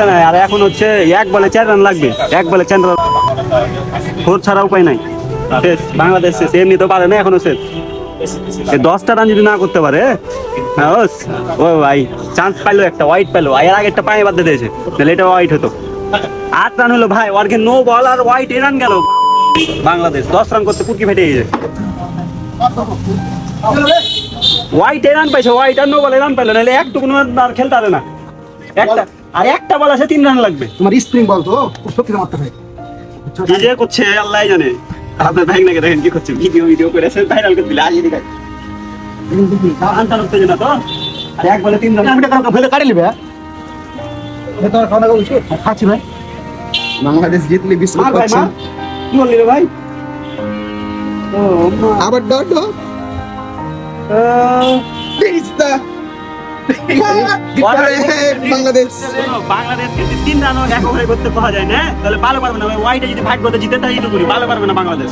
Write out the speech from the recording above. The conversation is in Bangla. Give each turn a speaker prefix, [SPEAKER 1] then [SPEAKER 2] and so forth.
[SPEAKER 1] আর এখন হচ্ছে 1 বলে 4 রান লাগবে, 1 বলে 4 রান, 4 ছাড়া উপায় নাই। শেষ, বাংলাদেশ শেষ, এমনি তো পারে না এখনো শেষ। 10টা রান যদি না করতে পারে, ও ভাই চান্স পাইলো, একটা ওয়াইড পাইলো, এর আগে একটা পায়ে বাদ দিয়েছে, তাহলে এটা ওয়াইড হতো। 8 রান হলো ভাই, ওয়ার্কে নো বল আর ওয়াইড, এ রান গেল। বাংলাদেশ 10 রান করতে পুটকি ফেটে গেছে। ওয়াইড এ রান পাইছে, ওয়াইড আর নো বলে রান পাইলো, নাহলে একটুকু আর খেলতে পারে না। একটা বল আছে, 3 রান লাগবে।
[SPEAKER 2] তোমার স্প্রিং বল তো খুব শক্তিতে মারতে হয়।
[SPEAKER 1] কি যে করছে আল্লাহ জানে। আপনার ভাই নাকি দেখেন কি করছে, ভিডিও করেছে, ভাইরাল করে দিলে আজই দেখায়। আনতার উত্তেজনা তো, আর 1 বলে 3 রান।
[SPEAKER 2] আমি টাকা ফেলে কাটি নিবে। তোমার খাওয়া দাওয়া হয়েছে? খাচ্ছি ভাই।
[SPEAKER 3] বাংলাদেশ জিতলে বিস্কুট
[SPEAKER 1] ভাই
[SPEAKER 3] খাচ্ছি।
[SPEAKER 1] মা কি বললি রে ভাই? ও
[SPEAKER 3] আবার ডট পিস্তা বাংলাদেশ।
[SPEAKER 1] বাংলাদেশকে 3 রান এক ওভারে করতে পাওয়া যায় না, তাহলে ভালো পারবে না। ওয়াইডে যদি ভাগ করতে জিতে তাই এইটুকুনি ভালো পারবে না বাংলাদেশ।